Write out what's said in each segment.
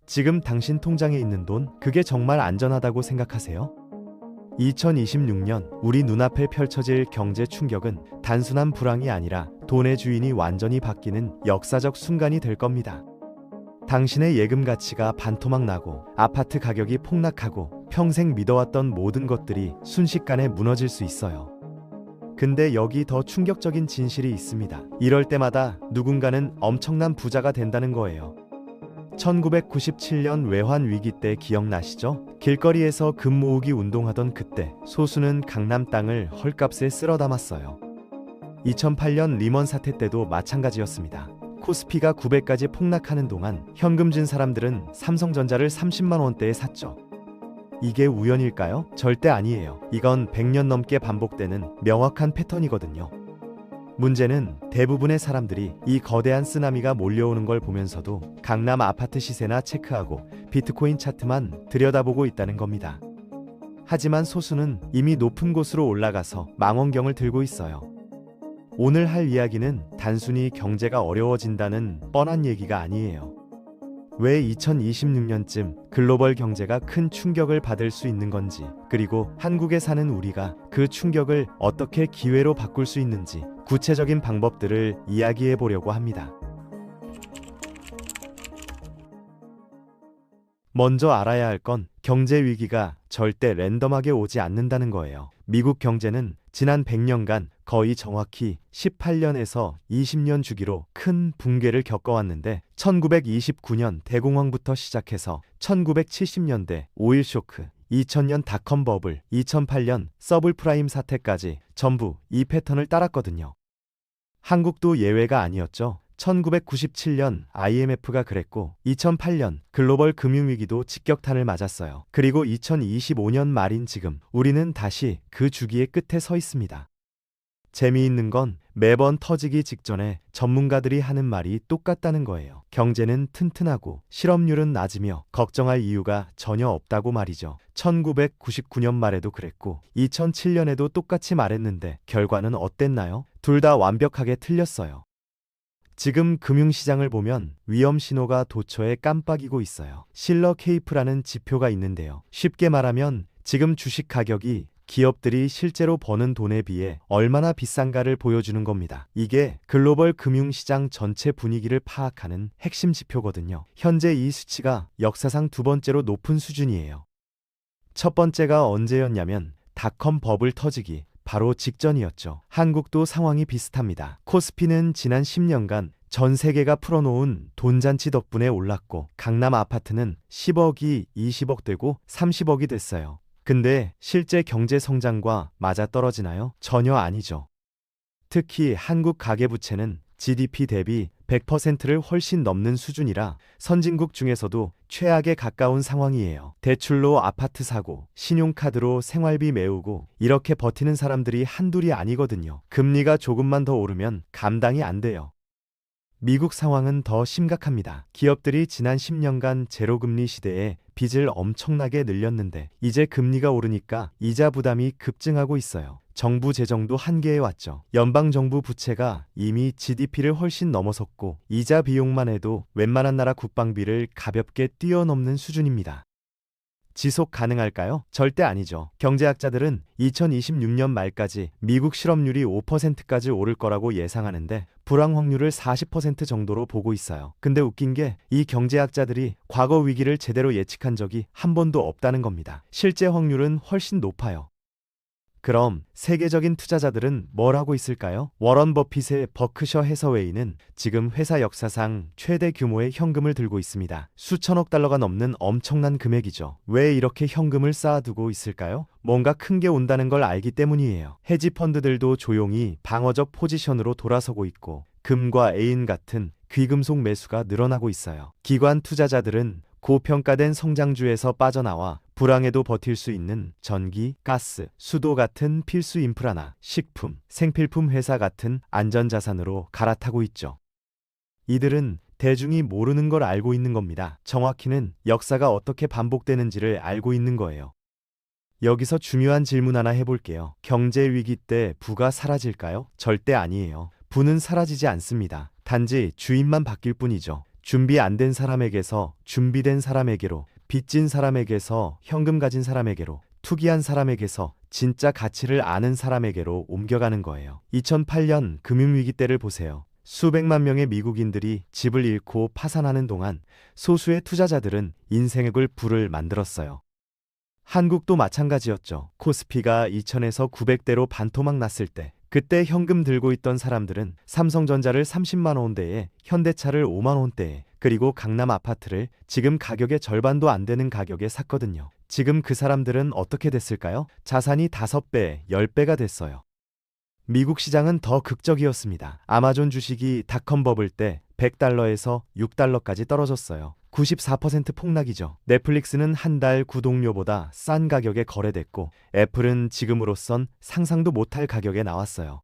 지금 당신 통장에 있는 돈, 그게 정말 안전하다고 생각하세요? 2026년 우리 눈앞에 펼쳐질 경제 충격은 단순한 불황이 아니라 돈의 주인이 완전히 바뀌는 역사적 순간이 될 겁니다. 당신의 예금 가치가 반토막 나고 아파트 가격이 폭락하고 평생 믿어왔던 모든 것들이 순식간에 무너질 수 있어요. 근데 여기 더 충격적인 진실이 있습니다. 이럴 때마다 누군가는 엄청난 부자가 된다는 거예요. 1997년 외환 위기 때 기억나시죠? 길거리에서 금 모으기 운동하던 그때 소수는 강남 땅을 헐값에 쓸어 담았어요. 2008년 리먼 사태 때도 마찬가지였습니다. 코스피가 900까지 폭락하는 동안 현금 진 사람들은 삼성전자를 30만 원대에 샀죠. 이게 우연일까요? 절대 아니에요. 이건 100년 넘게 반복되는 명확한 패턴이거든요. 문제는 대부분의 사람들이 이 거대한 쓰나미가 몰려오는 걸 보면서도 강남 아파트 시세나 체크하고 비트코인 차트만 들여다보고 있다는 겁니다. 하지만 소수는 이미 높은 곳으로 올라가서 망원경을 들고 있어요. 오늘 할 이야기는 단순히 경제가 어려워진다는 뻔한 얘기가 아니에요. 왜 2026년쯤 글로벌 경제가 큰 충격을 받을 수 있는 건지, 그리고 한국에 사는 우리가 그 충격을 어떻게 기회로 바꿀 수 있는지 구체적인 방법들을 이야기해 보려고 합니다. 먼저 알아야 할 건 경제 위기가 절대 랜덤하게 오지 않는다는 거예요. 미국 경제는 지난 100년간 거의 정확히 18년에서 20년 주기로 큰 붕괴를 겪어왔는데 1929년 대공황부터 시작해서 1970년대 오일 쇼크, 2000년 닷컴 버블, 2008년 서블프라임 사태까지 전부 이 패턴을 따랐거든요. 한국도 예외가 아니었죠. 1997년 IMF가 그랬고 2008년 글로벌 금융위기도 직격탄을 맞았어요. 그리고 2025년 말인 지금 우리는 다시 그 주기의 끝에 서 있습니다. 재미있는 건 매번 터지기 직전에 전문가들이 하는 말이 똑같다는 거예요. 경제는 튼튼하고 실업률은 낮으며 걱정할 이유가 전혀 없다고 말이죠. 1999년 말에도 그랬고 2007년에도 똑같이 말했는데 결과는 어땠나요? 둘 다 완벽하게 틀렸어요. 지금 금융시장을 보면 위험 신호가 도처에 깜빡이고 있어요. 실러 케이프라는 지표가 있는데요. 쉽게 말하면 지금 주식 가격이 기업들이 실제로 버는 돈에 비해 얼마나 비싼가를 보여주는 겁니다. 이게 글로벌 금융시장 전체 분위기를 파악하는 핵심 지표거든요. 현재 이 수치가 역사상 두 번째로 높은 수준이에요. 첫 번째가 언제였냐면 닷컴 버블 터지기 바로 직전이었죠. 한국도 상황이 비슷합니다. 코스피는 지난 10년간 전 세계가 풀어놓은 돈잔치 덕분에 올랐고 강남 아파트는 10억이 20억 되고 30억이 됐어요. 근데 실제 경제 성장과 맞아떨어지나요? 전혀 아니죠. 특히 한국 가계부채는 GDP 대비 100%를 훨씬 넘는 수준이라 선진국 중에서도 최악에 가까운 상황이에요. 대출로 아파트 사고, 신용카드로 생활비 메우고 이렇게 버티는 사람들이 한둘이 아니거든요. 금리가 조금만 더 오르면 감당이 안 돼요. 미국 상황은 더 심각합니다. 기업들이 지난 10년간 제로금리 시대에 빚을 엄청나게 늘렸는데 이제 금리가 오르니까 이자 부담이 급증하고 있어요. 정부 재정도 한계에 왔죠. 연방정부 부채가 이미 GDP를 훨씬 넘어섰고 이자 비용만 해도 웬만한 나라 국방비를 가볍게 뛰어넘는 수준입니다. 지속 가능할까요? 절대 아니죠. 경제학자들은 2026년 말까지 미국 실업률이 5%까지 오를 거라고 예상하는데 불황 확률을 40% 정도로 보고 있어요. 근데 웃긴 게 이 경제학자들이 과거 위기를 제대로 예측한 적이 한 번도 없다는 겁니다. 실제 확률은 훨씬 높아요. 그럼 세계적인 투자자들은 뭘 하고 있을까요? 워런 버핏의 버크셔 해서웨이는 지금 회사 역사상 최대 규모의 현금을 들고 있습니다. 수천억 달러가 넘는 엄청난 금액이죠. 왜 이렇게 현금을 쌓아두고 있을까요? 뭔가 큰 게 온다는 걸 알기 때문이에요. 헤지 펀드들도 조용히 방어적 포지션으로 돌아서고 있고 금과 애인 같은 귀금속 매수가 늘어나고 있어요. 기관 투자자들은 고평가된 성장주에서 빠져나와 불황에도 버틸 수 있는 전기, 가스, 수도 같은 필수 인프라나 식품, 생필품 회사 같은 안전자산으로 갈아타고 있죠. 이들은 대중이 모르는 걸 알고 있는 겁니다. 정확히는 역사가 어떻게 반복되는지를 알고 있는 거예요. 여기서 중요한 질문 하나 해볼게요. 경제 위기 때 부가 사라질까요? 절대 아니에요. 부는 사라지지 않습니다. 단지 주인만 바뀔 뿐이죠. 준비 안 된 사람에게서 준비된 사람에게로, 빚진 사람에게서 현금 가진 사람에게로, 투기한 사람에게서 진짜 가치를 아는 사람에게로 옮겨가는 거예요. 2008년 금융위기 때를 보세요. 수백만 명의 미국인들이 집을 잃고 파산하는 동안 소수의 투자자들은 인생의 불을 만들었어요. 한국도 마찬가지였죠. 코스피가 2000에서 900대로 반토막 났을 때, 그때 현금 들고 있던 사람들은 삼성전자를 30만 원대에, 현대차를 5만 원대에, 그리고 강남 아파트를 지금 가격의 절반도 안 되는 가격에 샀거든요. 지금 그 사람들은 어떻게 됐을까요? 자산이 5배, 10배가 됐어요. 미국 시장은 더 극적이었습니다. 아마존 주식이 닷컴 버블 때 100달러에서 6달러까지 떨어졌어요. 94% 폭락이죠. 넷플릭스는 한 달 구독료보다 싼 가격에 거래됐고, 애플은 지금으로선 상상도 못할 가격에 나왔어요.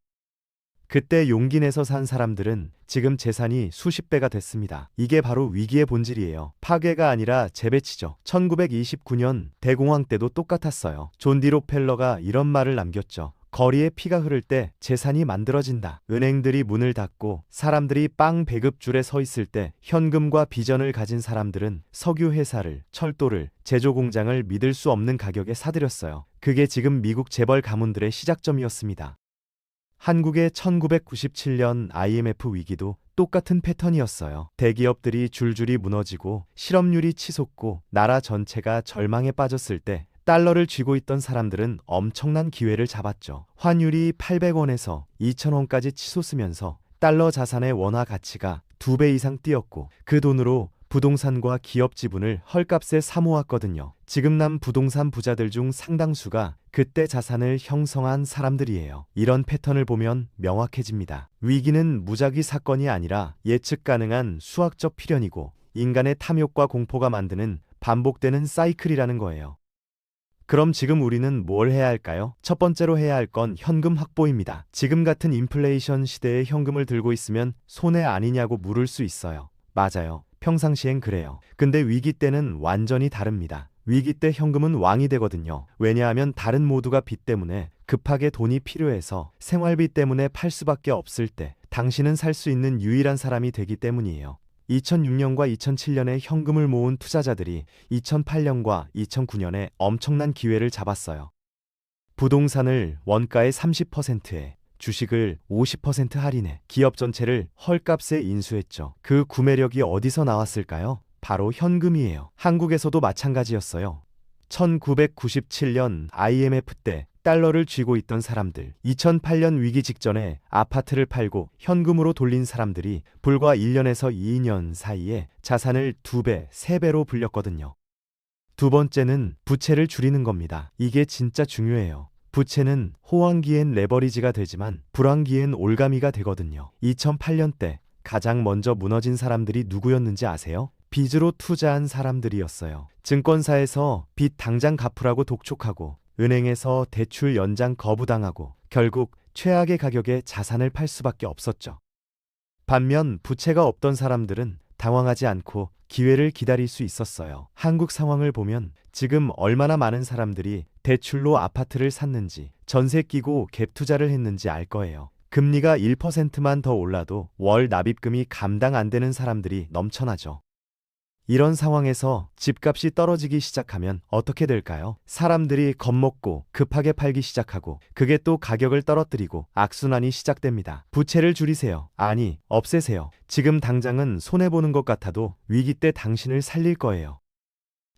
그때 용기 내서 산 사람들은 지금 재산이 수십 배가 됐습니다. 이게 바로 위기의 본질이에요. 파괴가 아니라 재배치죠. 1929년 대공황 때도 똑같았어요. 존 디 록펠러가 이런 말을 남겼죠. 거리에 피가 흐를 때 재산이 만들어진다. 은행들이 문을 닫고 사람들이 빵 배급줄에 서 있을 때 현금과 비전을 가진 사람들은 석유 회사를, 철도를, 제조 공장을 믿을 수 없는 가격에 사들였어요. 그게 지금 미국 재벌 가문들의 시작점이었습니다. 한국의 1997년 IMF 위기도 똑같은 패턴이었어요. 대기업들이 줄줄이 무너지고 실업률이 치솟고 나라 전체가 절망에 빠졌을 때 달러를 쥐고 있던 사람들은 엄청난 기회를 잡았죠. 환율이 800원에서 2000원까지 치솟으면서 달러 자산의 원화 가치가 2배 이상 뛰었고, 그 돈으로 부동산과 기업 지분을 헐값에 사모았거든요. 지금 남 부동산 부자들 중 상당수가 그때 자산을 형성한 사람들이에요. 이런 패턴을 보면 명확해집니다. 위기는 무작위 사건이 아니라 예측 가능한 수학적 필연이고, 인간의 탐욕과 공포가 만드는 반복되는 사이클이라는 거예요. 그럼 지금 우리는 뭘 해야 할까요? 첫 번째로 해야 할 건 현금 확보입니다. 지금 같은 인플레이션 시대에 현금을 들고 있으면 손해 아니냐고 물을 수 있어요. 맞아요. 평상시엔 그래요. 근데 위기 때는 완전히 다릅니다. 위기 때 현금은 왕이 되거든요. 왜냐하면 다른 모두가 빚 때문에 급하게 돈이 필요해서 생활비 때문에 팔 수밖에 없을 때 당신은 살 수 있는 유일한 사람이 되기 때문이에요. 2006년과 2007년에 현금을 모은 투자자들이 2008년과 2009년에 엄청난 기회를 잡았어요. 부동산을 원가의 30%에, 주식을 50% 할인해 기업 전체를 헐값에 인수했죠. 그 구매력이 어디서 나왔을까요? 바로 현금이에요. 한국에서도 마찬가지였어요. 1997년 IMF 때 달러를 쥐고 있던 사람들, 2008년 위기 직전에 아파트를 팔고 현금으로 돌린 사람들이 불과 1년에서 2년 사이에 자산을 2배, 3배로 불렸거든요. 두 번째는 부채를 줄이는 겁니다. 이게 진짜 중요해요. 부채는 호황기엔 레버리지가 되지만 불황기엔 올가미가 되거든요. 2008년 때 가장 먼저 무너진 사람들이 누구였는지 아세요? 빚으로 투자한 사람들이었어요. 증권사에서 빚 당장 갚으라고 독촉하고, 은행에서 대출 연장 거부당하고, 결국 최악의 가격에 자산을 팔 수밖에 없었죠. 반면 부채가 없던 사람들은 당황하지 않고 기회를 기다릴 수 있었어요. 한국 상황을 보면 지금 얼마나 많은 사람들이 대출로 아파트를 샀는지, 전세 끼고 갭 투자를 했는지 알 거예요. 금리가 1%만 더 올라도 월 납입금이 감당 안 되는 사람들이 넘쳐나죠. 이런 상황에서 집값이 떨어지기 시작하면 어떻게 될까요? 사람들이 겁먹고 급하게 팔기 시작하고, 그게 또 가격을 떨어뜨리고 악순환이 시작됩니다. 부채를 줄이세요. 아니, 없애세요. 지금 당장은 손해보는 것 같아도 위기 때 당신을 살릴 거예요.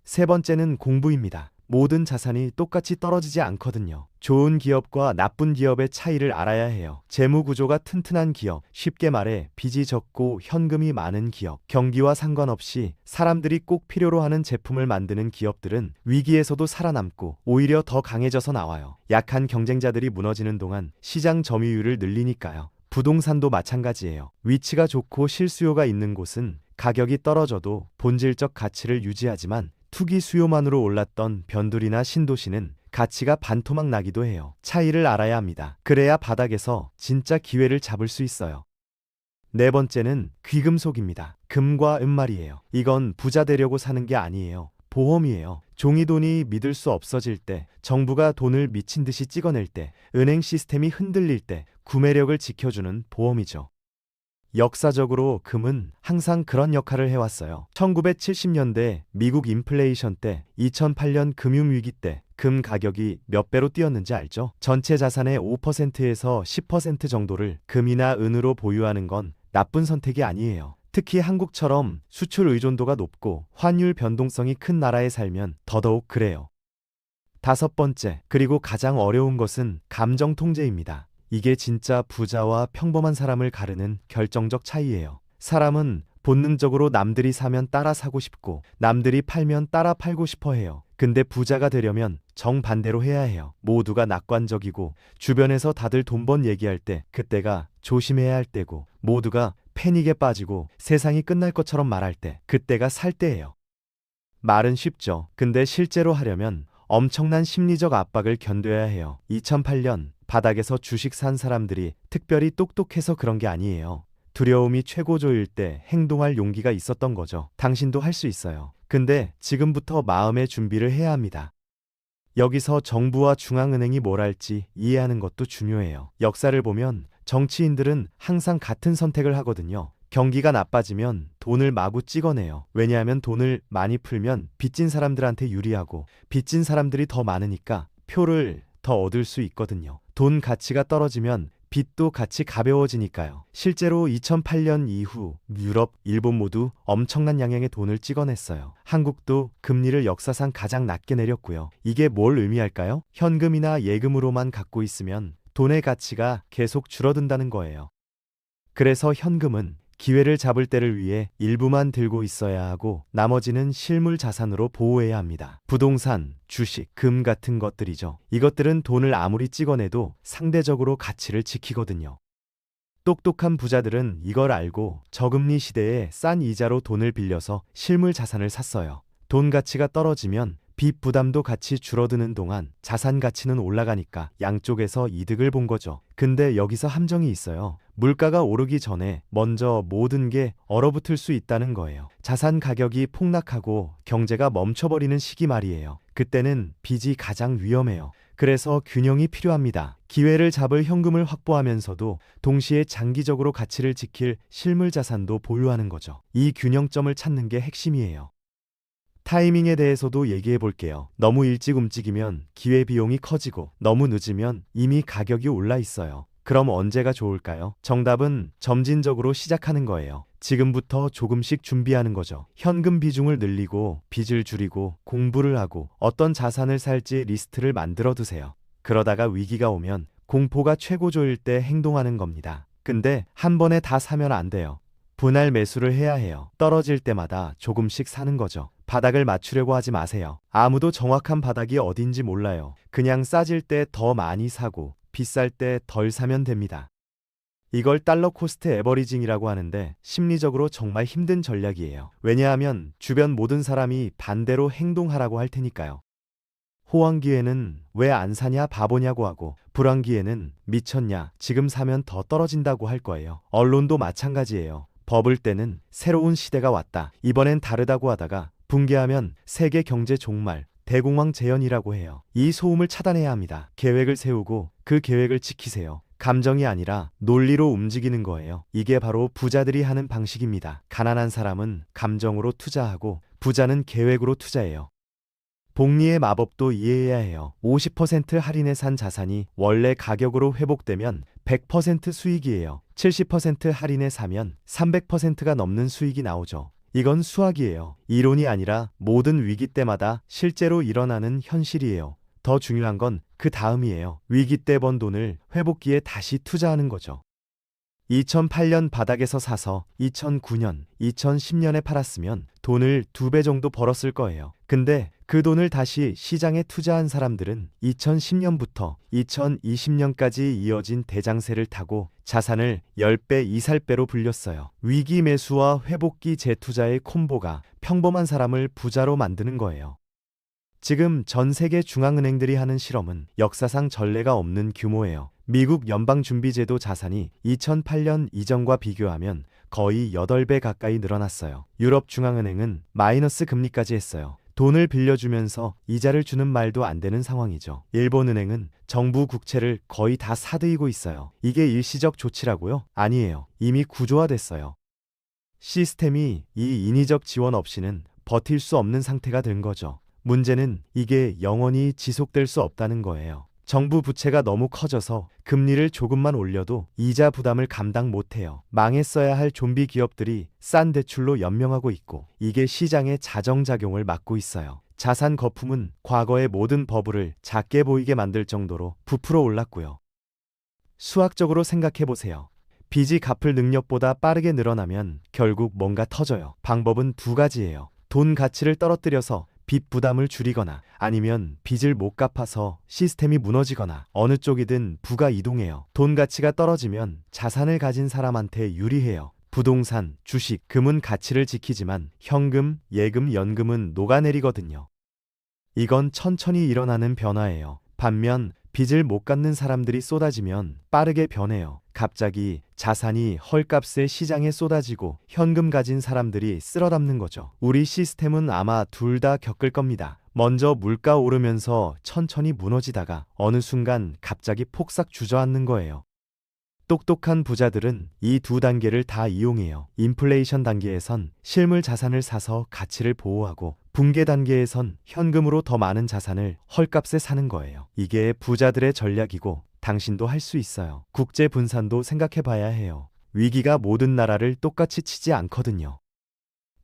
세 번째는 공부입니다. 모든 자산이 똑같이 떨어지지 않거든요. 좋은 기업과 나쁜 기업의 차이를 알아야 해요. 재무 구조가 튼튼한 기업, 쉽게 말해 빚이 적고 현금이 많은 기업, 경기와 상관없이 사람들이 꼭 필요로 하는 제품을 만드는 기업들은 위기에서도 살아남고 오히려 더 강해져서 나와요. 약한 경쟁자들이 무너지는 동안 시장 점유율을 늘리니까요. 부동산도 마찬가지예요. 위치가 좋고 실수요가 있는 곳은 가격이 떨어져도 본질적 가치를 유지하지만, 투기 수요만으로 올랐던 변두리나 신도시는 가치가 반토막 나기도 해요. 차이를 알아야 합니다. 그래야 바닥에서 진짜 기회를 잡을 수 있어요. 네 번째는 귀금속입니다. 금과 은 말이에요. 이건 부자 되려고 사는 게 아니에요. 보험이에요. 종이돈이 믿을 수 없어질 때, 정부가 돈을 미친 듯이 찍어낼 때, 은행 시스템이 흔들릴 때 구매력을 지켜주는 보험이죠. 역사적으로 금은 항상 그런 역할을 해왔어요. 1970년대 미국 인플레이션 때, 2008년 금융위기 때 금 가격이 몇 배로 뛰었는지 알죠? 전체 자산의 5%에서 10% 정도를 금이나 은으로 보유하는 건 나쁜 선택이 아니에요. 특히 한국처럼 수출 의존도가 높고 환율 변동성이 큰 나라에 살면 더더욱 그래요. 다섯 번째, 그리고 가장 어려운 것은 감정 통제입니다. 이게 진짜 부자와 평범한 사람을 가르는 결정적 차이예요. 사람은 본능적으로 남들이 사면 따라 사고 싶고 남들이 팔면 따라 팔고 싶어 해요. 근데 부자가 되려면 정반대로 해야 해요. 모두가 낙관적이고 주변에서 다들 돈 번 얘기할 때 그때가 조심해야 할 때고, 모두가 패닉에 빠지고 세상이 끝날 것처럼 말할 때 그때가 살 때예요. 말은 쉽죠. 근데 실제로 하려면 엄청난 심리적 압박을 견뎌야 해요. 2008년 바닥에서 주식 산 사람들이 특별히 똑똑해서 그런 게 아니에요. 두려움이 최고조일 때 행동할 용기가 있었던 거죠. 당신도 할 수 있어요. 근데 지금부터 마음의 준비를 해야 합니다. 여기서 정부와 중앙은행이 뭘 할지 이해하는 것도 중요해요. 역사를 보면 정치인들은 항상 같은 선택을 하거든요. 경기가 나빠지면 돈을 마구 찍어내요. 왜냐하면 돈을 많이 풀면 빚진 사람들한테 유리하고 빚진 사람들이 더 많으니까 표를 더 얻을 수 있거든요. 돈 가치가 떨어지면 빚도 같이 가벼워지니까요. 실제로 2008년 이후 유럽, 일본 모두 엄청난 양의 돈을 찍어냈어요. 한국도 금리를 역사상 가장 낮게 내렸고요. 이게 뭘 의미할까요? 현금이나 예금으로만 갖고 있으면 돈의 가치가 계속 줄어든다는 거예요. 그래서 현금은 기회를 잡을 때를 위해 일부만 들고 있어야 하고 나머지는 실물 자산으로 보호해야 합니다. 부동산, 주식, 금 같은 것들이죠. 이것들은 돈을 아무리 찍어내도 상대적으로 가치를 지키거든요. 똑똑한 부자들은 이걸 알고 저금리 시대에 싼 이자로 돈을 빌려서 실물 자산을 샀어요. 돈 가치가 떨어지면 빚 부담도 같이 줄어드는 동안 자산 가치는 올라가니까 양쪽에서 이득을 본 거죠. 근데 여기서 함정이 있어요. 물가가 오르기 전에 먼저 모든 게 얼어붙을 수 있다는 거예요. 자산 가격이 폭락하고 경제가 멈춰버리는 시기 말이에요. 그때는 빚이 가장 위험해요. 그래서 균형이 필요합니다. 기회를 잡을 현금을 확보하면서도 동시에 장기적으로 가치를 지킬 실물 자산도 보유하는 거죠. 이 균형점을 찾는 게 핵심이에요. 타이밍에 대해서도 얘기해 볼게요. 너무 일찍 움직이면 기회비용이 커지고 너무 늦으면 이미 가격이 올라 있어요. 그럼 언제가 좋을까요? 정답은 점진적으로 시작하는 거예요. 지금부터 조금씩 준비하는 거죠. 현금 비중을 늘리고 빚을 줄이고 공부를 하고 어떤 자산을 살지 리스트를 만들어 두세요. 그러다가 위기가 오면 공포가 최고조일 때 행동하는 겁니다. 근데 한 번에 다 사면 안 돼요. 분할 매수를 해야 해요. 떨어질 때마다 조금씩 사는 거죠. 바닥을 맞추려고 하지 마세요. 아무도 정확한 바닥이 어딘지 몰라요. 그냥 싸질 때 더 많이 사고 비쌀 때 덜 사면 됩니다. 이걸 달러 코스트 에버리징이라고 하는데 심리적으로 정말 힘든 전략이에요. 왜냐하면 주변 모든 사람이 반대로 행동하라고 할 테니까요. 호황기에는 왜 안 사냐 바보냐고 하고, 불황기에는 미쳤냐 지금 사면 더 떨어진다고 할 거예요. 언론도 마찬가지예요. 버블 때는 새로운 시대가 왔다, 이번엔 다르다고 하다가 붕괴하면 세계 경제 종말, 대공황 재현이라고 해요. 이 소음을 차단해야 합니다. 계획을 세우고 그 계획을 지키세요. 감정이 아니라 논리로 움직이는 거예요. 이게 바로 부자들이 하는 방식입니다. 가난한 사람은 감정으로 투자하고 부자는 계획으로 투자해요. 복리의 마법도 이해해야 해요. 50% 할인해 산 자산이 원래 가격으로 회복되면 100% 수익이에요. 70% 할인해 사면 300%가 넘는 수익이 나오죠. 이건 수학이에요. 이론이 아니라 모든 위기 때마다 실제로 일어나는 현실이에요. 더 중요한 건 그 다음이에요. 위기 때 번 돈을 회복기에 다시 투자하는 거죠. 2008년 바닥에서 사서 2009년, 2010년에 팔았으면 돈을 2배 정도 벌었을 거예요. 근데 그 돈을 다시 시장에 투자한 사람들은 2010년부터 2020년까지 이어진 대장세를 타고 자산을 10배, 20배로 불렸어요. 위기 매수와 회복기 재투자의 콤보가 평범한 사람을 부자로 만드는 거예요. 지금 전 세계 중앙은행들이 하는 실험은 역사상 전례가 없는 규모예요. 미국 연방준비제도 자산이 2008년 이전과 비교하면 거의 8배 가까이 늘어났어요. 유럽 중앙은행은 마이너스 금리까지 했어요. 돈을 빌려주면서 이자를 주는 말도 안 되는 상황이죠. 일본은행은 정부 국채를 거의 다 사들이고 있어요. 이게 일시적 조치라고요? 아니에요. 이미 구조화됐어요. 시스템이 이 인위적 지원 없이는 버틸 수 없는 상태가 된 거죠. 문제는 이게 영원히 지속될 수 없다는 거예요. 정부 부채가 너무 커져서 금리를 조금만 올려도 이자 부담을 감당 못해요. 망했어야 할 좀비 기업들이 싼 대출로 연명하고 있고, 이게 시장의 자정작용을 막고 있어요. 자산 거품은 과거의 모든 버블을 작게 보이게 만들 정도로 부풀어 올랐고요. 수학적으로 생각해 보세요. 빚이 갚을 능력보다 빠르게 늘어나면 결국 뭔가 터져요. 방법은 두 가지예요. 돈 가치를 떨어뜨려서 빚 부담을 줄이거나, 아니면 빚을 못 갚아서 시스템이 무너지거나. 어느 쪽이든 부가 이동해요. 돈 가치가 떨어지면 자산을 가진 사람한테 유리해요. 부동산, 주식, 금은 가치를 지키지만 현금, 예금, 연금은 녹아내리거든요. 이건 천천히 일어나는 변화예요. 반면 빚을 못 갚는 사람들이 쏟아지면 빠르게 변해요. 갑자기 자산이 헐값에 시장에 쏟아지고 현금 가진 사람들이 쓸어담는 거죠. 우리 시스템은 아마 둘 다 겪을 겁니다. 먼저 물가 오르면서 천천히 무너지다가 어느 순간 갑자기 폭삭 주저앉는 거예요. 똑똑한 부자들은 이 두 단계를 다 이용해요. 인플레이션 단계에선 실물 자산을 사서 가치를 보호하고, 붕괴 단계에선 현금으로 더 많은 자산을 헐값에 사는 거예요. 이게 부자들의 전략이고 당신도 할 수 있어요. 국제 분산도 생각해 봐야 해요. 위기가 모든 나라를 똑같이 치지 않거든요.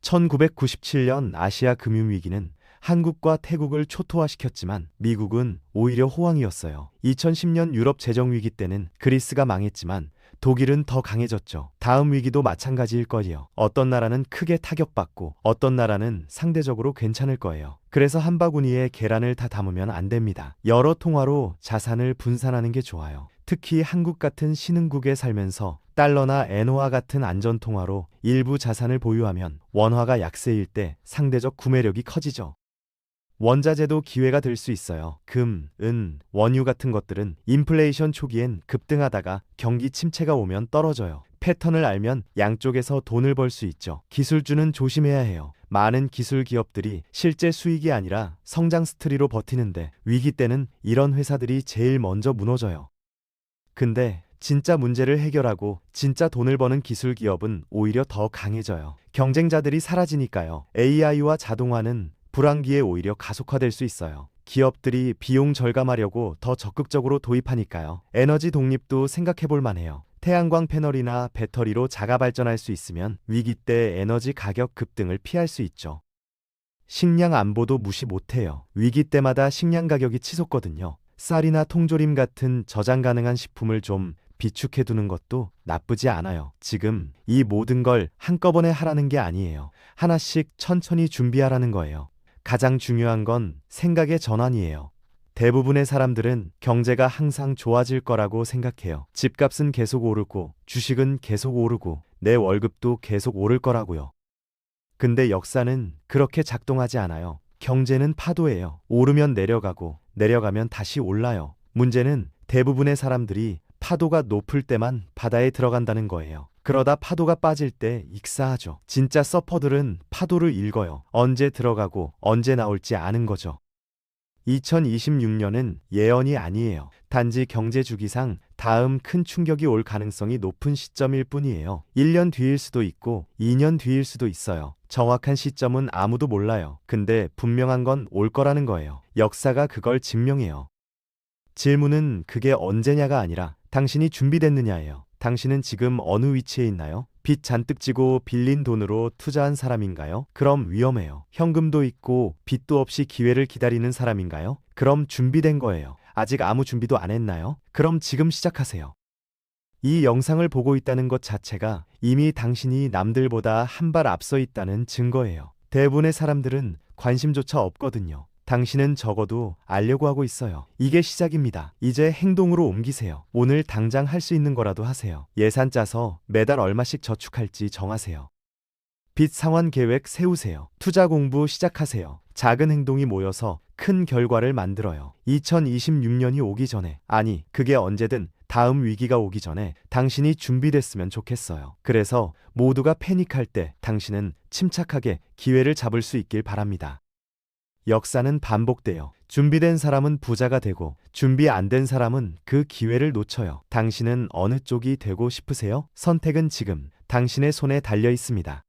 1997년 아시아 금융위기는 한국과 태국을 초토화시켰지만 미국은 오히려 호황이었어요. 2010년 유럽 재정위기 때는 그리스가 망했지만 독일은 더 강해졌죠. 다음 위기도 마찬가지일 거예요. 어떤 나라는 크게 타격받고 어떤 나라는 상대적으로 괜찮을 거예요. 그래서 한 바구니에 계란을 다 담으면 안 됩니다. 여러 통화로 자산을 분산하는 게 좋아요. 특히 한국 같은 신흥국에 살면서 달러나 엔화 같은 안전통화로 일부 자산을 보유하면 원화가 약세일 때 상대적 구매력이 커지죠. 원자재도 기회가 될 수 있어요. 금, 은, 원유 같은 것들은 인플레이션 초기엔 급등하다가 경기 침체가 오면 떨어져요. 패턴을 알면 양쪽에서 돈을 벌 수 있죠. 기술주는 조심해야 해요. 많은 기술 기업들이 실제 수익이 아니라 성장 스트리로 버티는데 위기 때는 이런 회사들이 제일 먼저 무너져요. 근데 진짜 문제를 해결하고 진짜 돈을 버는 기술 기업은 오히려 더 강해져요. 경쟁자들이 사라지니까요. AI와 자동화는 불황기에 오히려 가속화될 수 있어요. 기업들이 비용 절감하려고 더 적극적으로 도입하니까요. 에너지 독립도 생각해 볼 만해요. 태양광 패널이나 배터리로 자가 발전할 수 있으면 위기 때 에너지 가격 급등을 피할 수 있죠. 식량 안보도 무시 못해요. 위기 때마다 식량 가격이 치솟거든요. 쌀이나 통조림 같은 저장 가능한 식품을 좀 비축해 두는 것도 나쁘지 않아요. 지금 이 모든 걸 한꺼번에 하라는 게 아니에요. 하나씩 천천히 준비하라는 거예요. 가장 중요한 건 생각의 전환이에요. 대부분의 사람들은 경제가 항상 좋아질 거라고 생각해요. 집값은 계속 오르고 주식은 계속 오르고 내 월급도 계속 오를 거라고요. 근데 역사는 그렇게 작동하지 않아요. 경제는 파도예요. 오르면 내려가고 내려가면 다시 올라요. 문제는 대부분의 사람들이 파도가 높을 때만 바다에 들어간다는 거예요. 그러다 파도가 빠질 때 익사하죠. 진짜 서퍼들은 파도를 읽어요. 언제 들어가고 언제 나올지 아는 거죠. 2026년은 예언이 아니에요. 단지 경제 주기상 다음 큰 충격이 올 가능성이 높은 시점일 뿐이에요. 1년 뒤일 수도 있고 2년 뒤일 수도 있어요. 정확한 시점은 아무도 몰라요. 근데 분명한 건 올 거라는 거예요. 역사가 그걸 증명해요. 질문은 그게 언제냐가 아니라 당신이 준비됐느냐예요. 당신은 지금 어느 위치에 있나요? 빚 잔뜩 지고 빌린 돈으로 투자한 사람인가요? 그럼 위험해요. 현금도 있고 빚도 없이 기회를 기다리는 사람인가요? 그럼 준비된 거예요. 아직 아무 준비도 안 했나요? 그럼 지금 시작하세요. 이 영상을 보고 있다는 것 자체가 이미 당신이 남들보다 한 발 앞서 있다는 증거예요. 대부분의 사람들은 관심조차 없거든요. 당신은 적어도 알려고 하고 있어요. 이게 시작입니다. 이제 행동으로 옮기세요. 오늘 당장 할 수 있는 거라도 하세요. 예산 짜서 매달 얼마씩 저축할지 정하세요. 빚 상환 계획 세우세요. 투자 공부 시작하세요. 작은 행동이 모여서 큰 결과를 만들어요. 2026년이 오기 전에, 아니, 그게 언제든 다음 위기가 오기 전에 당신이 준비됐으면 좋겠어요. 그래서 모두가 패닉할 때 당신은 침착하게 기회를 잡을 수 있길 바랍니다. 역사는 반복돼요. 준비된 사람은 부자가 되고 준비 안 된 사람은 그 기회를 놓쳐요. 당신은 어느 쪽이 되고 싶으세요? 선택은 지금 당신의 손에 달려 있습니다.